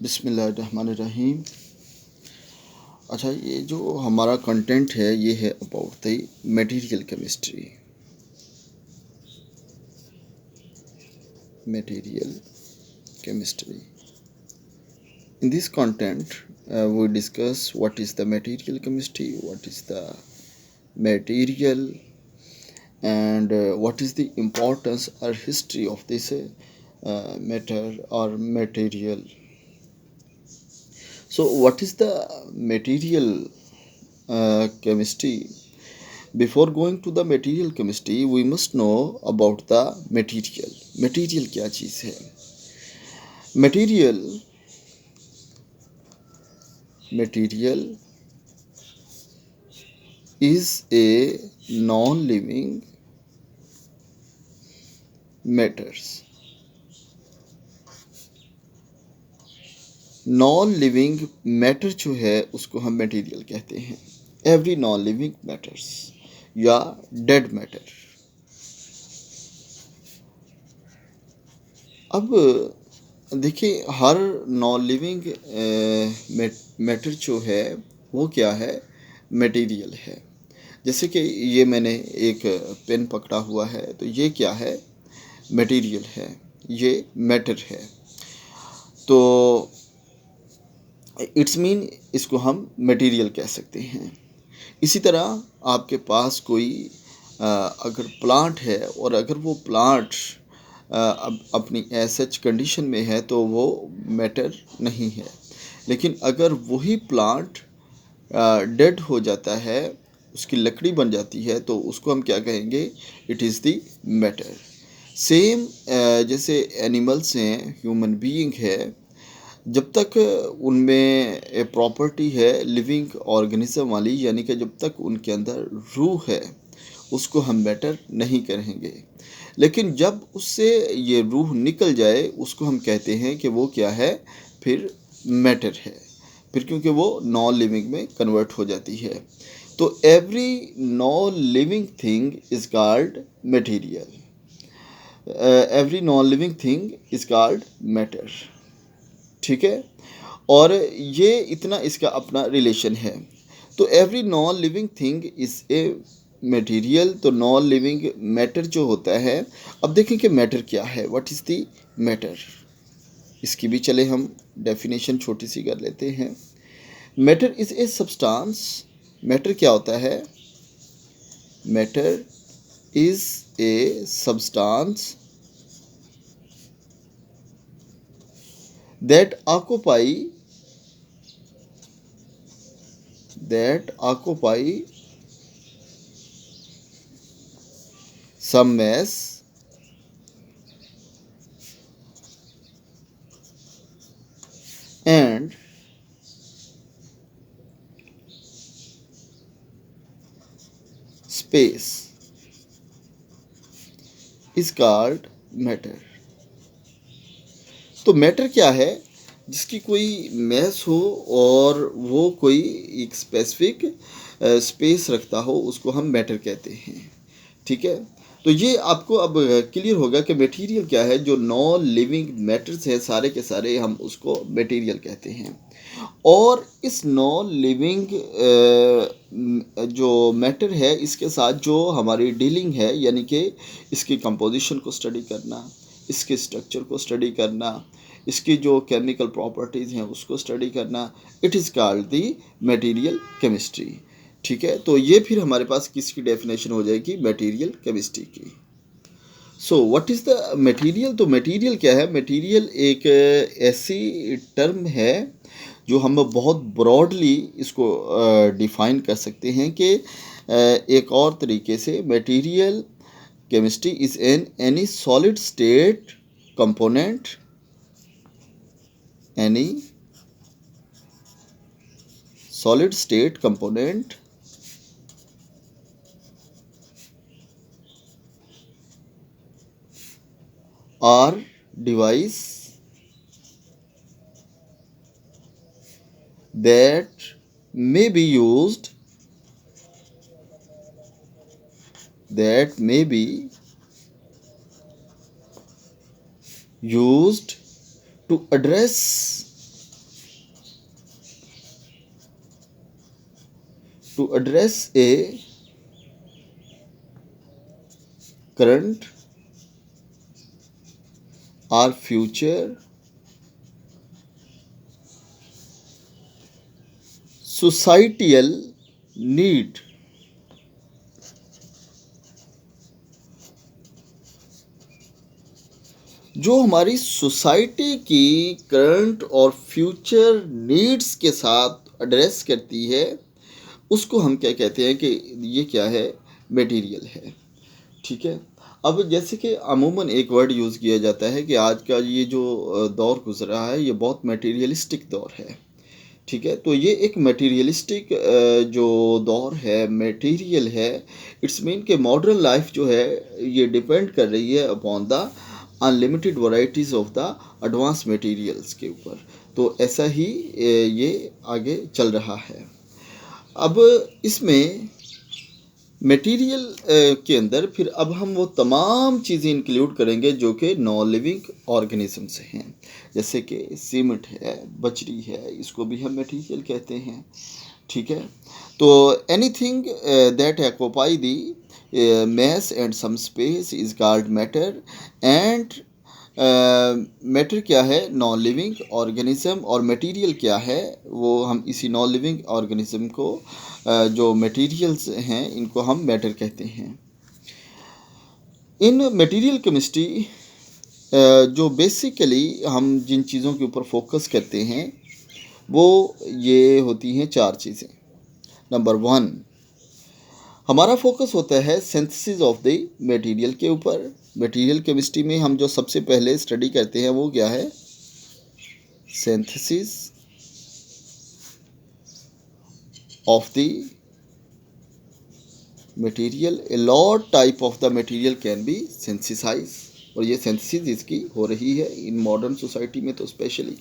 बिस्मिल्लाहिर्रहमानिर्रहीम। अच्छा, ये जो हमारा कंटेंट है ये है about the material chemistry. Material chemistry. In this content, we discuss what is the material chemistry, what is the material, and what is the importance or history of this matter or material. So, what is the material chemistry? Before going to the material chemistry, we must know about the material. Material क्या चीज़ है? Material is a non-living matters. Non-living matter जो है उसको हम material कहते हैं. Every non-living matters या dead matter. अब देखिए, हर नॉन लिविंग मैटर जो है वो क्या है? मटेरियल है। जैसे कि ये मैंने एक पेन पकड़ा हुआ है, तो ये क्या है? मटेरियल है, ये मैटर है। तो इट्स मीन इसको हम मटेरियल कह सकते हैं। इसी तरह आपके पास कोई अगर प्लांट है और अगर वो प्लांट अब अपनी सच कंडीशन में है तो वो मैटर नहीं है। लेकिन अगर वही प्लांट डेड हो जाता है, उसकी लकड़ी बन जाती है, तो उसको हम क्या कहेंगे? It is the matter. Same जैसे एनिमल्स हैं, ह्यूमन बीइंग है, जब तक उनमें प्रॉपर्टी है लिविंग ऑर्गेनिज्म वाली, यानी कि जब तक उनके अंदर रूह है, उसको हम मैटर नहीं कहेंगे। लेकिन जब उससे ये रूह निकल जाए, उसको हम कहते हैं कि वो क्या है? फिर मैटर है, फिर क्योंकि वो नॉन लिविंग में कन्वर्ट हो जाती है। तो every non living thing is called material. Every non living thing is called matter. ठीक है, और ये इतना इसका अपना रिलेशन है। तो every non living thing is a material. तो नॉन लिविंग मैटर जो होता है, अब देखें कि मैटर क्या है, व्हाट इज़ द मैटर। इसकी भी चले हम डेफिनेशन छोटी सी कर लेते हैं। Matter is a substance. Matter क्या होता है? Matter is a substance that occupy some mass and space is called matter. तो मैटर क्या है? जिसकी कोई मैस हो और वो कोई एक स्पेसिफिक स्पेस रखता हो, उसको हम मैटर कहते हैं। ठीक है, तो ये आपको अब क्लियर होगा कि मटेरियल क्या है। जो नॉन लिविंग मैटर्स है सारे के सारे, हम उसको मटेरियल कहते हैं। और इस नॉन लिविंग जो मैटर है, इसके साथ जो हमारी डीलिंग है, यानी कि इसकी कंपोजिशन को स्टडी करना, इसके स्ट्रक्चर को स्टडी करना, इसकी जो केमिकल प्रॉपर्टीज़ हैं उसको स्टडी करना, it is called the material chemistry. ठीक है, तो ये फिर हमारे पास किसकी डेफिनेशन हो जाएगी? मटेरियल केमिस्ट्री की। So what is the material? तो मटेरियल क्या है? मटेरियल एक ऐसी टर्म है जो हम बहुत ब्रॉडली इसको डिफ़ाइन कर सकते हैं कि एक और तरीके से material chemistry is any solid state component, any solid state component or device that may be used to address to address a current or future societal need. जो हमारी सोसाइटी की करंट और फ्यूचर नीड्स के साथ address करती है, उसको हम क्या कहते हैं कि ये क्या है, मटेरियल है। ठीक है। अब जैसे कि अमूमन एक वर्ड यूज़ किया जाता है कि आज का ये जो दौर गुजर रहा है ये बहुत मटेरियलिस्टिक दौर है। ठीक है। तो ये एक मटेरियलिस्टिक जो दौर है, मटेरियल है, इट्स मीन कि मॉडर्न लाइफ जो है ये डिपेंड कर रही है upon the unlimited varieties of the advance materials के ऊपर। तो ऐसा ही ये आगे चल रहा है। अब इसमें मटेरियल के अंदर फिर अब हम वो तमाम चीज़ें इंक्लूड करेंगे जो कि नॉन लिविंग ऑर्गेनिजम्स हैं, जैसे कि सीमेंट है, बजरी है, इसको भी हम मटेरियल कहते हैं। ठीक है। तो anything that occupy the mass and some space is called matter, and matter क्या है, नॉन लिविंग ऑर्गेनिज्म, और मटेरियल क्या है, वो हम इसी नॉन लिविंग ऑर्गेनिज्म को जो मटेरियल्स हैं इनको हम मैटर कहते हैं। इन मटेरियल केमिस्ट्री जो बेसिकली हम जिन चीज़ों के ऊपर फोकस करते हैं वो ये होती हैं 4 चीज़ें। नंबर 1, हमारा फोकस होता है सिंथेसिस ऑफ द मटेरियल के ऊपर। मटेरियल केमिस्ट्री में हम जो सबसे पहले स्टडी करते हैं वो क्या है, synthesis of the material. A lot type of the material can be synthesize, और ये सिंथेसिस इसकी हो रही है इन मॉडर्न सोसाइटी में तो specially.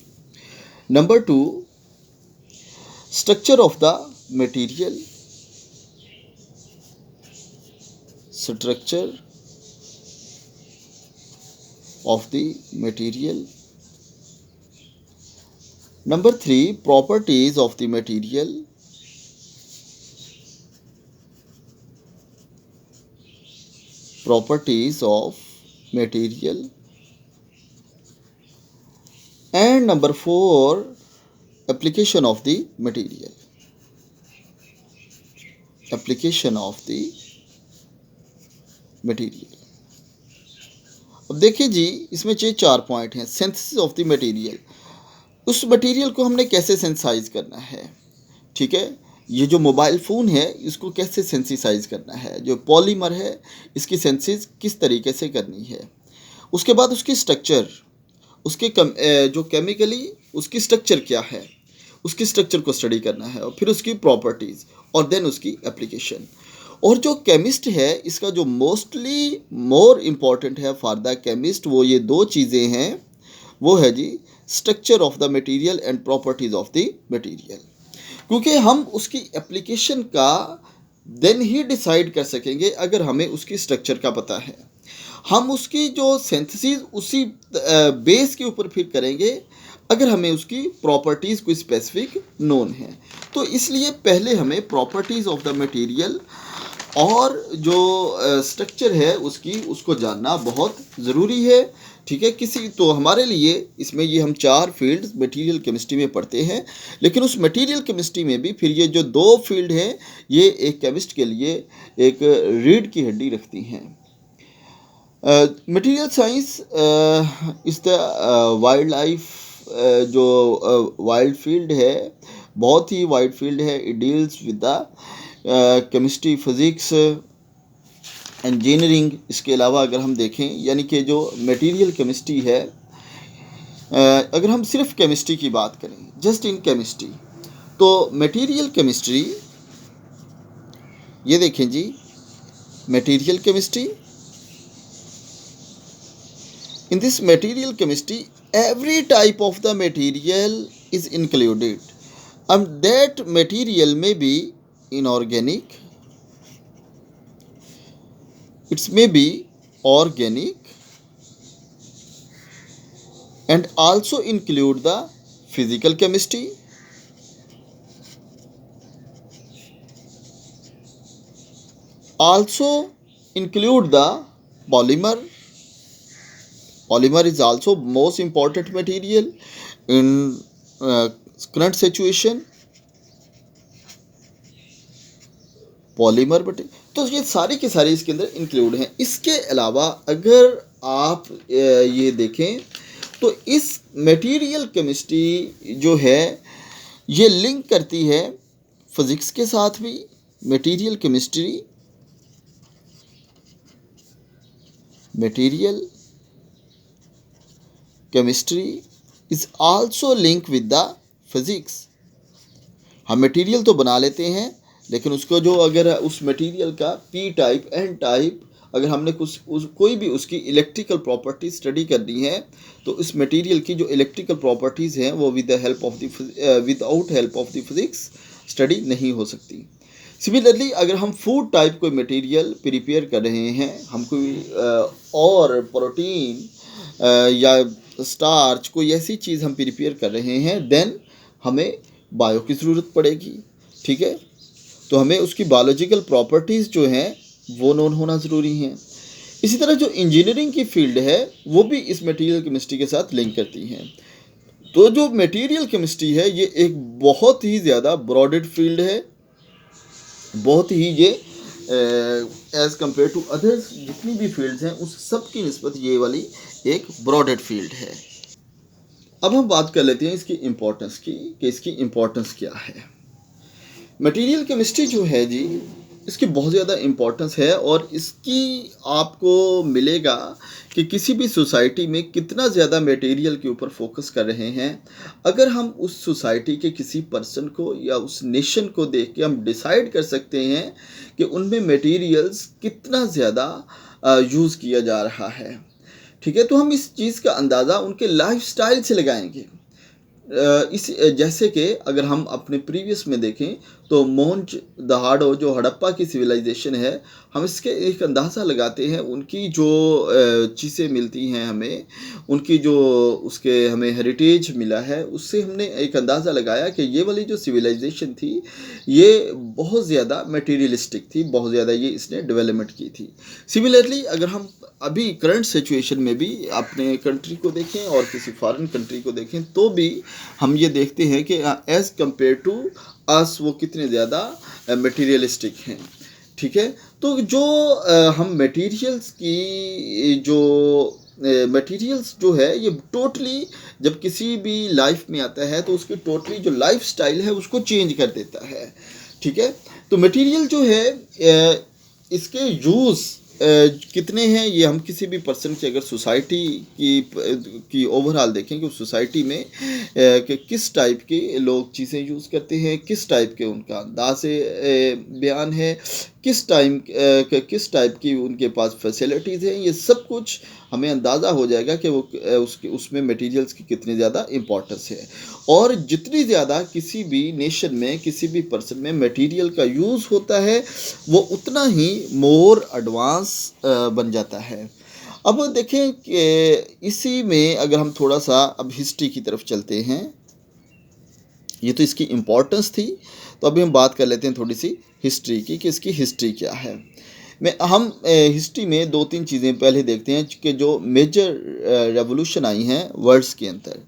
Number 2, structure of the material, structure of the material. Number 3, properties of the material. Properties of material. And number 4, application of the material. Application of the material. अब देखिए जी, इसमें 4 point हैं। Synthesis of the material, उस material को हमने कैसे सेंसाइज करना है। ठीक है। ये जो मोबाइल फ़ोन है इसको कैसे सेंसिसाइज करना है, जो पॉलीमर है इसकी सेंसिस किस तरीके से करनी है। उसके बाद उसकी स्ट्रक्चर, उसके जो केमिकली उसकी स्ट्रक्चर क्या है, उसकी स्ट्रक्चर को स्टडी करना है, और फिर उसकी प्रॉपर्टीज़, और देन उसकी एप्लीकेशन। और जो केमिस्ट है इसका जो मोस्टली मोर इम्पॉर्टेंट है फॉर द केमिस्ट, वो ये 2 चीज़ें हैं, वो है जी structure of the material and properties of the material. क्योंकि हम उसकी एप्लीकेशन का देन ही डिसाइड कर सकेंगे अगर हमें उसकी स्ट्रक्चर का पता है। हम उसकी जो सिंथेसिस उसी बेस के ऊपर फिर करेंगे अगर हमें उसकी प्रॉपर्टीज़ कोई स्पेसिफिक नोन है। तो इसलिए पहले हमें प्रॉपर्टीज़ ऑफ द मटेरियल और जो स्ट्रक्चर है उसको जानना बहुत ज़रूरी है। ठीक है। तो हमारे लिए इसमें ये हम 4 फील्ड्स मटेरियल केमिस्ट्री में पढ़ते हैं, लेकिन उस मटेरियल केमिस्ट्री में भी फिर ये जो 2 फील्ड हैं ये एक केमिस्ट के लिए एक रीढ़ की हड्डी रखती हैं। Material science is the wild life, जो वाइल्ड फील्ड है, बहुत ही वाइड फील्ड है। It deals with the chemistry, physics, engineering. इसके अलावा अगर हम देखें यानी कि जो मटेरियल केमिस्ट्री है, अगर हम सिर्फ केमिस्ट्री की बात करें, जस्ट इन केमिस्ट्री, तो मटेरियल केमिस्ट्री, ये देखें जी, material chemistry, in this material chemistry every type of the material is included, and that material may be inorganic, it may be organic, and also include the physical chemistry, also include the polymer. Polymer is also most important material in current situation. Polymer बटे, तो ये सारी के सारे इसके अंदर include हैं। इसके अलावा अगर आप ये देखें तो इस मटेरियल केमिस्ट्री जो है ये लिंक करती है फिज़िक्स के साथ भी। Material chemistry is also link with the physics. हम मटेरियल तो बना लेते हैं, लेकिन उसको जो अगर उस मटेरियल का पी टाइप एन टाइप अगर हमने कोई भी उसकी इलेक्ट्रिकल प्रॉपर्टीज स्टडी करनी है तो इस मटेरियल की जो इलेक्ट्रिकल प्रॉपर्टीज़ हैं वो without help of the physics study नहीं हो सकती। सिमिलरली अगर हम फूड टाइप कोई मटेरियल प्रिपेयर कर रहे हैं, हम कोई और प्रोटीन या स्टार्च कोई ऐसी चीज़ हम प्रिपेयर कर रहे हैं, देन हमें बायो की ज़रूरत पड़ेगी। ठीक है, तो हमें उसकी बायोलॉजिकल प्रॉपर्टीज़ जो हैं वो नोन होना ज़रूरी हैं। इसी तरह जो इंजीनियरिंग की फील्ड है वो भी इस मटेरियल केमिस्ट्री के साथ लिंक करती हैं। तो जो मटेरियल केमिस्ट्री है ये एक बहुत ही ज़्यादा ब्रॉडेड फील्ड है, बहुत ही ये एज़ कम्पेयर टू अदर्स जितनी भी फील्ड्स हैं उस सब की निस्बत ये वाली एक ब्रॉडेड फील्ड है। अब हम बात कर लेते हैं इसकी इम्पोर्टेंस की कि इसकी इम्पोर्टेंस क्या है। मटेरियल केमिस्ट्री जो है जी इसकी बहुत ज़्यादा इम्पोर्टेंस है और इसकी आपको मिलेगा कि किसी भी सोसाइटी में कितना ज़्यादा मटेरियल के ऊपर फोकस कर रहे हैं। अगर हम उस सोसाइटी के किसी पर्सन को या उस नेशन को देख के हम डिसाइड कर सकते हैं कि उनमें मटेरियल्स कितना ज़्यादा यूज़ किया जा रहा है। ठीक है, तो हम इस चीज़ का अंदाज़ा उनके लाइफस्टाइल से लगाएंगे। इस जैसे कि अगर हम अपने प्रीवियस में देखें तो मोहनजोदड़ो जो हड़प्पा की सिविलाइजेशन है, हम इसके एक अंदाज़ा लगाते हैं उनकी जो चीज़ें मिलती हैं हमें, उनकी जो उसके हमें हेरिटेज मिला है उससे हमने एक अंदाज़ा लगाया कि ये वाली जो सिविलाइजेशन थी ये बहुत ज़्यादा मटेरियलिस्टिक थी, बहुत ज़्यादा ये इसने डेवलपमेंट की थी। सिमिलरली अगर हम अभी करंट सिचुएशन में भी अपने कंट्री को देखें और किसी फॉरेन कंट्री को देखें तो भी हम ये देखते हैं कि एज़ कम्पेयर टू अस वो कितने ज़्यादा मटेरियलिस्टिक हैं। ठीक है, तो जो हम मटेरियल्स जो है ये टोटली जब किसी भी लाइफ में आता है तो उसकी टोटली जो लाइफ स्टाइल है उसको चेंज कर देता है। ठीक है, तो मटेरियल जो है इसके यूज़ कितने हैं ये हम किसी भी पर्सन की अगर सोसाइटी की ओवरऑल देखें कि उस सोसाइटी में कि किस टाइप के लोग चीज़ें यूज़ करते हैं, किस टाइप के उनका अंदाज़ बयान है, किस टाइप की उनके पास फैसिलिटीज़ हैं, ये सब कुछ हमें अंदाज़ा हो जाएगा कि वो उसमें मटेरियल्स की कितनी ज़्यादा इम्पोर्टेंस है। और जितनी ज़्यादा किसी भी नेशन में किसी भी पर्सन में मटेरियल का यूज़ होता है वो उतना ही मोर एडवांस बन जाता है। अब देखें कि इसी में अगर हम थोड़ा सा अब हिस्ट्री की तरफ चलते हैं, ये तो इसकी इम्पोर्टेंस थी, तो अभी हम बात कर लेते हैं थोड़ी सी हिस्ट्री की कि इसकी हिस्ट्री क्या है। हम हिस्ट्री में दो तीन चीज़ें पहले देखते हैं कि जो मेजर रेवोल्यूशन आई हैं वर्ल्ड्स के अंदर,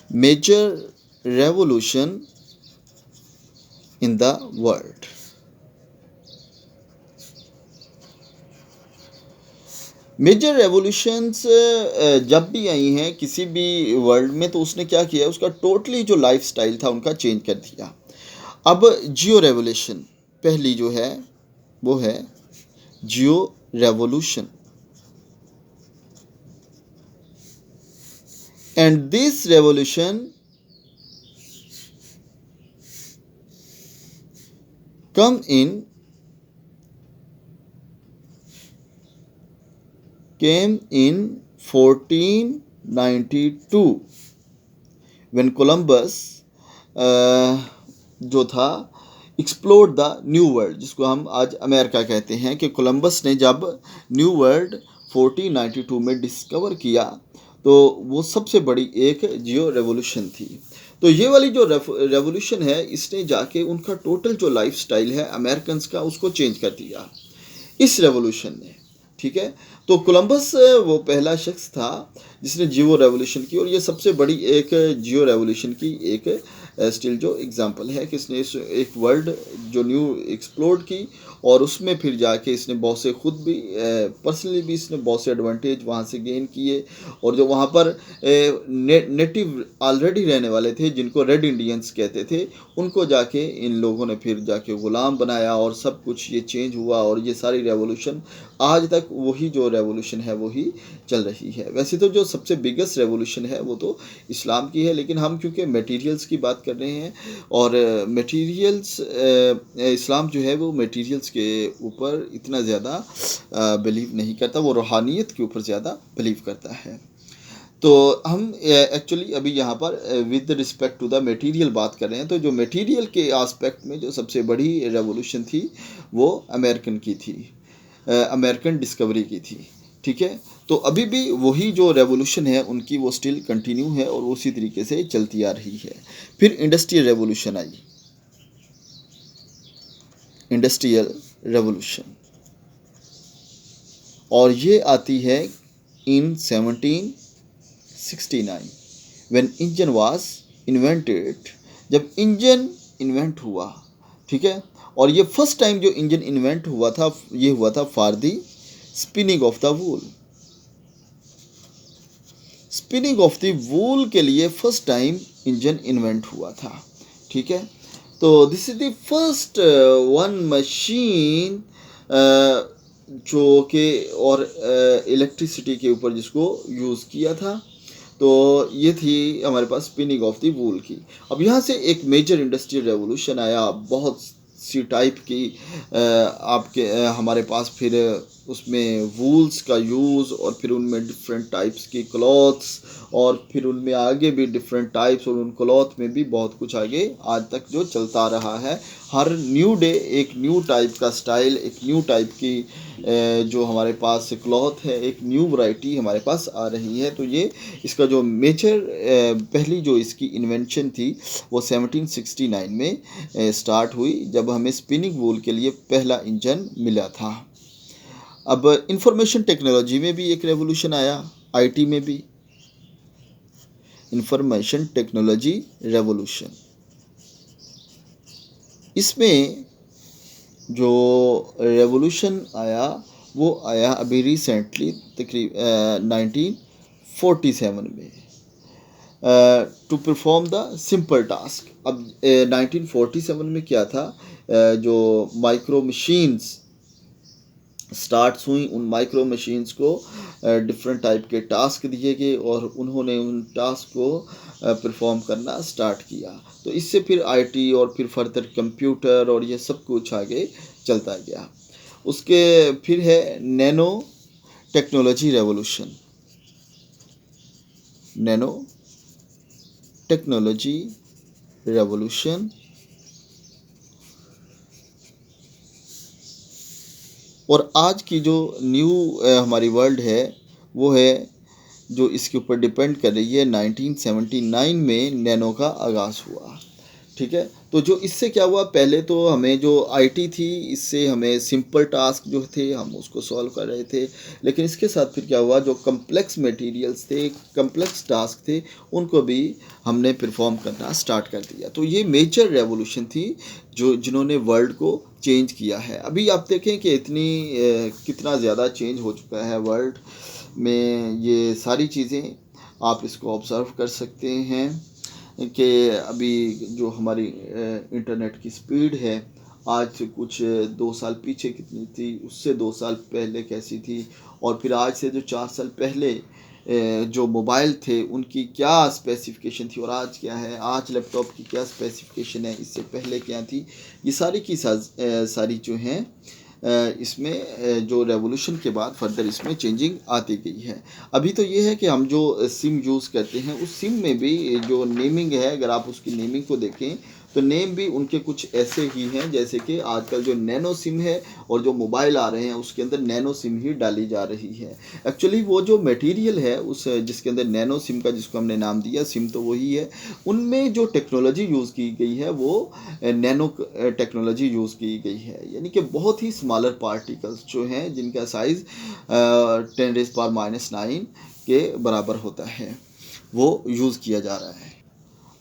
major revolution in the world. Major revolutions जब भी आई हैं किसी भी वर्ल्ड में तो उसने क्या किया, उसका टोटली जो लाइफ स्टाइल था उनका चेंज कर दिया। अब जियो रेवोल्यूशन पहली जो है वो है geo revolution, and this revolution come in came in 1492 when Columbus जो था एक्सप्लोर्ड द न्यू वर्ल्ड, जिसको हम आज अमेरिका कहते हैं, कि कोलंबस ने जब न्यू वर्ल्ड 1492 में डिस्कवर किया तो वो सबसे बड़ी एक जियो रेवोल्यूशन थी। तो ये वाली जो रेवोल्यूशन है इसने जाके उनका टोटल जो लाइफ स्टाइल है अमेरिकन्स का उसको चेंज कर दिया। इस रेवोल्यूशन ने, ठीक है। तो कोलंबस वो पहला शख्स था जिसने जियो रेवोल्यूशन की, और ये सबसे बड़ी एक जियो रेवोल्यूशन की एक स्टिल जो एग्जांपल है कि इसने इस एक वर्ल्ड जो न्यू एक्सप्लोर की, और उसमें फिर जाके इसने बहुत से खुद भी पर्सनली भी इसने बहुत से एडवांटेज वहाँ से गेन किए। और जो वहाँ पर नेटिव ऑलरेडी रहने वाले थे जिनको रेड इंडियंस कहते थे, उनको जाके इन लोगों ने फिर जाके ग़ुलाम बनाया, और सब कुछ ये चेंज हुआ, और ये सारी रेवोल्यूशन आज तक वही जो रेवोल्यूशन है वही चल रही है। वैसे तो जो सबसे बिगेस्ट रेवोल्यूशन है वो तो इस्लाम की है, लेकिन हम क्योंकि मटेरियल्स की बात कर रहे हैं, और मटेरियल्स इस्लाम जो है वो मटेरियल्स के ऊपर इतना ज़्यादा बिलीव नहीं करता, वो रूहानियत के ऊपर ज़्यादा बिलीव करता है। तो हम एक्चुअली अभी यहाँ पर with respect to the material बात कर रहे हैं। तो जो मटेरियल के आस्पेक्ट में जो सबसे बड़ी रेवोल्यूशन थी वो अमेरिकन की थी, अमेरिकन डिस्कवरी की थी, ठीक है। तो अभी भी वही जो रेवोल्यूशन है उनकी वो स्टिल कंटिन्यू है और उसी तरीके से चलती आ रही है। फिर इंडस्ट्रियल रेवोल्यूशन आई, इंडस्ट्रियल रेवोल्यूशन, और ये आती है इन 1769 व्हेन इंजन वाज इन्वेंटेड, जब इंजन इन्वेंट हुआ, ठीक है। और ये फर्स्ट टाइम जो इंजन इन्वेंट हुआ था ये हुआ था for the spinning of the wool, spinning of the वूल के लिए फर्स्ट टाइम इंजन इन्वेंट हुआ था, ठीक है। तो this is the first one machine जो कि और इलेक्ट्रिसिटी के ऊपर जिसको यूज़ किया था। तो ये थी हमारे पास स्पिनिंग ऑफ द वूल की। अब यहाँ से एक मेजर इंडस्ट्रियल रेवोल्यूशन आया, बहुत सी टाइप की आपके हमारे पास फिर उसमें वूल्स का यूज़, और फिर उनमें डिफरेंट टाइप्स की क्लॉथ्स, और फिर उनमें आगे भी डिफरेंट टाइप्स, और उन क्लॉथ में भी बहुत कुछ आगे आज तक जो चलता रहा है। हर न्यू डे एक न्यू टाइप का स्टाइल, एक न्यू टाइप की जो हमारे पास क्लॉथ है, एक न्यू वैरायटी हमारे पास आ रही है। तो ये इसका जो मेजर पहली जो इसकी इन्वेंशन थी वो 1769 में स्टार्ट हुई, जब हमें स्पिनिंग वूल के लिए पहला इंजन मिला था। अब इंफॉर्मेशन टेक्नोलॉजी में भी एक रेवोल्यूशन आया, आईटी में भी इंफॉर्मेशन टेक्नोलॉजी रेवोल्यूशन। इसमें जो रेवोल्यूशन आया वो आया अभी रिसेंटली तकरीबन 1947 में, to perform the simple task. अब 1947 में क्या था, जो माइक्रो मशीन्स स्टार्ट्स हुई, उन माइक्रो मशीन्स को डिफरेंट टाइप के टास्क दिए गए, और उन्होंने उन टास्क को परफॉर्म करना स्टार्ट किया। तो इससे फिर आईटी और फिर फर्दर कंप्यूटर और ये सब कुछ आगे चलता गया। उसके फिर है nano technology revolution, nano technology revolution. और आज की जो न्यू हमारी वर्ल्ड है वो है जो इसके ऊपर डिपेंड कर रही है। 1979 में नैनो का आगाज़ हुआ, ठीक है। तो जो इससे क्या हुआ, पहले तो हमें जो आईटी थी इससे हमें सिंपल टास्क जो थे हम उसको सॉल्व कर रहे थे, लेकिन इसके साथ फिर क्या हुआ, जो कम्प्लेक्स मटेरियल्स थे, कम्प्लेक्स टास्क थे, उनको भी हमने परफॉर्म करना स्टार्ट कर दिया। तो ये मेजर रेवोल्यूशन थी जो जिन्होंने वर्ल्ड को चेंज किया है। अभी आप देखें कि इतनी कितना ज़्यादा चेंज हो चुका है वर्ल्ड में, ये सारी चीज़ें आप इसको ऑब्ज़र्व कर सकते हैं कि अभी जो हमारी इंटरनेट की स्पीड है आज से कुछ 2 साल पीछे कितनी थी, उससे 2 साल पहले कैसी थी, और फिर आज से जो 4 साल पहले जो मोबाइल थे उनकी क्या स्पेसिफिकेशन थी और आज क्या है, आज लैपटॉप की क्या स्पेसिफिकेशन है, इससे पहले क्या थी, ये सारी की सारी जो हैं इसमें जो रेवोल्यूशन के बाद फर्दर इसमें चेंजिंग आती गई है। अभी तो ये है कि हम जो सिम यूज़ करते हैं उस सिम में भी जो नेमिंग है, अगर आप उसकी नेमिंग को देखें तो नेम भी उनके कुछ ऐसे ही हैं जैसे कि आजकल जो नैनो सिम है और जो मोबाइल आ रहे हैं उसके अंदर नैनो सिम ही डाली जा रही है। एक्चुअली वो जो मटेरियल है उस जिसके अंदर नैनो सिम का जिसको हमने नाम दिया, सिम तो वही है, उनमें जो टेक्नोलॉजी यूज़ की गई है वो नैनो टेक्नोलॉजी यूज़ की गई है, यानी कि बहुत ही स्मॉलर पार्टिकल्स जो हैं जिनका साइज़ 10⁻⁹ के बराबर होता है, वो यूज़ किया जा रहा है।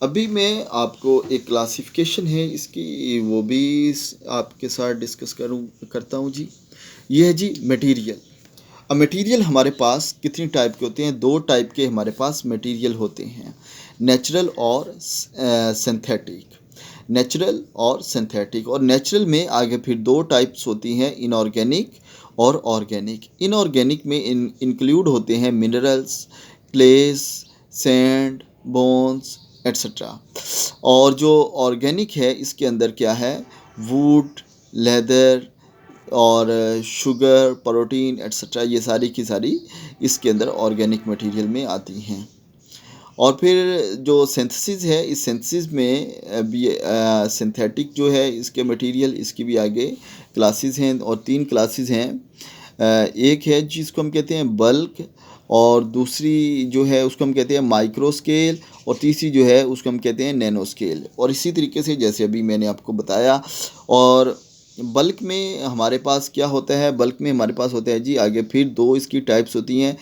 अभी मैं आपको एक क्लासिफिकेशन है इसकी, वो भी आपके साथ डिस्कस करता हूँ जी। ये है जी मटेरियल। अब मटेरियल हमारे पास कितनी टाइप के होते हैं? 2 टाइप के हमारे पास मटेरियल होते हैं, नेचुरल और सिंथेटिक। नेचुरल और सिंथेटिक, और नेचुरल में आगे फिर 2 टाइप्स होती हैं, इनऑर्गेनिक और ऑर्गेनिक। इनऑर्गेनिक में इंक्लूड होते हैं मिनरल्स, क्लेस, सैंड, बोन्स एट्सट्रा। और जो ऑर्गेनिक है इसके अंदर क्या है, वुड, लेदर और शुगर, प्रोटीन एट्सट्रा, ये सारी की सारी इसके अंदर ऑर्गेनिक मटेरियल में आती हैं। और फिर जो सिंथेसिस है, इस सिंथेसिस में भी सिंथेटिक जो है इसके मटेरियल, इसकी भी आगे क्लासेस हैं और 3 क्लासेस हैं। एक है जिसको हम कहते हैं बल्क, और दूसरी जो है उसको हम कहते हैं माइक्रो स्केल, और तीसरी जो है उसको हम कहते हैं नैनो स्केल। और इसी तरीके से जैसे अभी मैंने आपको बताया। और बल्क में हमारे पास क्या होता है, बल्क में हमारे पास होता है जी आगे फिर 2 इसकी टाइप्स होती हैं,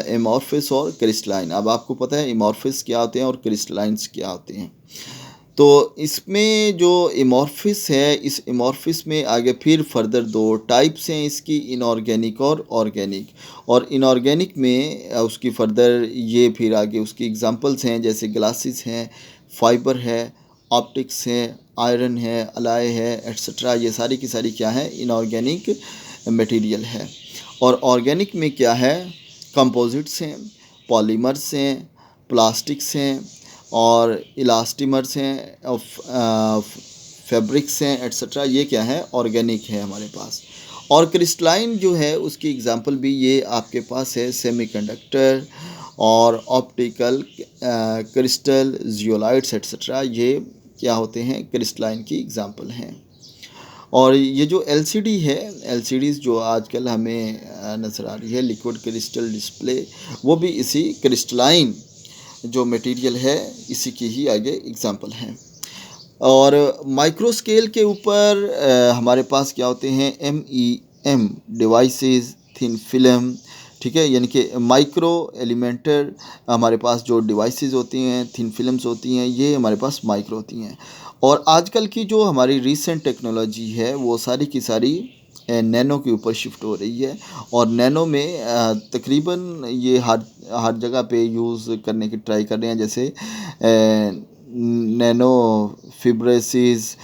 एमॉर्फिस और क्रिस्टलाइन। अब आपको पता है एमॉर्फिस क्या होते हैं और क्रिस्टलाइंस क्या होते हैं। तो इसमें जो एमॉर्फिस है, इस एमॉर्फिस में आगे फिर फर्दर 2 टाइप्स हैं इसकी, इनऑर्गेनिक और ऑर्गेनिक। और इनऑर्गेनिक में उसकी फर्दर ये फिर आगे उसकी एग्जांपल्स हैं, जैसे ग्लासेस हैं, फाइबर है, ऑप्टिक्स है, आयरन है, अलाय है एट्सट्रा। ये सारी की सारी क्या है, इनऑर्गेनिक मटेरियल है। और ऑर्गेनिक में क्या है, कंपोजिट्स हैं, पॉलीमर्स हैं, प्लास्टिक्स हैं और इलास्टिमर्स हैं, फैब्रिक्स हैं एट्सट्रा। ये क्या है, ऑर्गेनिक है हमारे पास। और क्रिस्टलाइन जो है उसकी एग्जांपल भी ये आपके पास है, सेमीकंडक्टर और ऑप्टिकल क्रिस्टल, जियोलाइट्स एट्सट्रा। ये क्या होते हैं, क्रिस्टलाइन की एग्जांपल हैं। और ये जो एलसीडी है, एलसीडीज़ जो आजकल हमें नज़र आ रही है, लिक्विड क्रिस्टल डिस्प्ले, वो भी इसी क्रिस्टलाइन जो मटेरियल है इसी की ही आगे एग्जांपल हैं। और माइक्रो स्केल के ऊपर हमारे पास क्या होते हैं, MEM डिवाइसेस, थिन फिल्म, ठीक है, यानी कि माइक्रो एलिमेंटर हमारे पास जो डिवाइसेस होती हैं, थिन फिल्म्स होती हैं, ये हमारे पास माइक्रो होती हैं। और आजकल की जो हमारी रीसेंट टेक्नोलॉजी है वो सारी की सारी नैनो के ऊपर शिफ्ट हो रही है। और नैनो में तकरीबन ये हर जगह पे यूज़ करने की ट्राई कर रहे हैं, जैसे नैनो फिब्रेसिस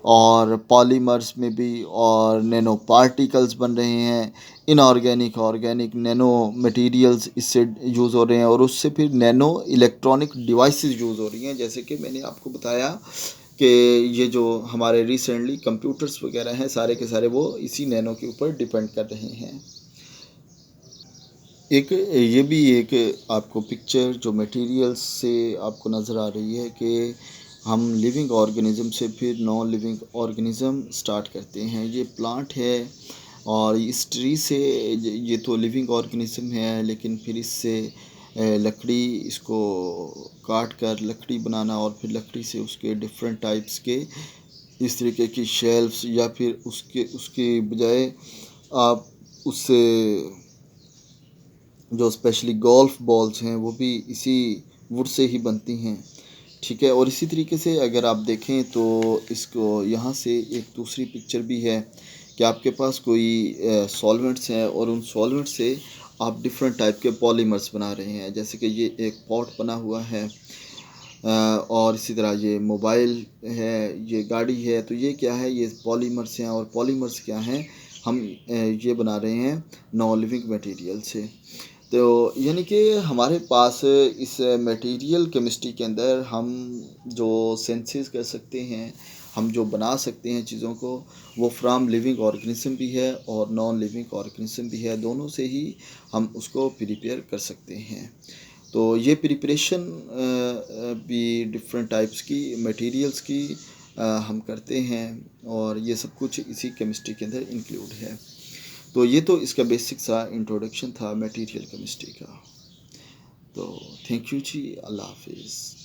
और पॉलीमर्स में भी, और नैनो पार्टिकल्स बन रहे हैं, इनऑर्गेनिक, ऑर्गेनिक, नैनो मटेरियल्स इससे यूज़ हो रहे हैं। और उससे फिर नैनो इलेक्ट्रॉनिक डिवाइसेस यूज़ हो रही हैं, जैसे कि मैंने आपको बताया कि ये जो हमारे रिसेंटली कंप्यूटर्स वगैरह हैं सारे के सारे वो इसी नैनो के ऊपर डिपेंड कर रहे हैं। एक ये भी एक आपको पिक्चर जो मटेरियल्स से आपको नज़र आ रही है कि हम लिविंग ऑर्गेनिज़म से फिर नॉन लिविंग ऑर्गेनिज़म स्टार्ट करते हैं। ये प्लांट है और इस ट्री से ये तो लिविंग ऑर्गेनिज़म है, लेकिन फिर इससे लकड़ी, इसको काट कर लकड़ी बनाना और फिर लकड़ी से उसके डिफरेंट टाइप्स के इस तरीके की शेल्फ्स, या फिर उसके बजाय आप उससे जो स्पेशली गोल्फ बॉल्स हैं वो भी इसी वुड से ही बनती हैं, ठीक है। और इसी तरीके से अगर आप देखें तो इसको यहाँ से एक दूसरी पिक्चर भी है कि आपके पास कोई सॉल्वेंट्स हैं और उन सॉल्वेंट से आप डिफरेंट टाइप के पॉलीमर्स बना रहे हैं, जैसे कि ये एक पॉट बना हुआ है, और इसी तरह ये मोबाइल है, ये गाड़ी है। तो ये क्या है, ये पॉलीमर्स हैं। और पॉलीमर्स क्या हैं, हम ये बना रहे हैं नॉन लिविंग मटेरियल से। तो यानी कि हमारे पास इस मटेरियल केमिस्ट्री के अंदर हम जो सेंसेस कर सकते हैं, हम जो बना सकते हैं चीज़ों को, वो फ्रॉम लिविंग ऑर्गेनिज्म भी है और नॉन लिविंग ऑर्गेनिज्म भी है, दोनों से ही हम उसको प्रिपेयर कर सकते हैं। तो ये प्रिपरेशन भी डिफरेंट टाइप्स की मटेरियल्स की हम करते हैं, और ये सब कुछ इसी केमिस्ट्री के अंदर इंक्लूड है। तो ये तो इसका बेसिक सा इंट्रोडक्शन था मटेरियल केमिस्ट्री का। तो थैंक यू जी, अल्लाह हाफिज़।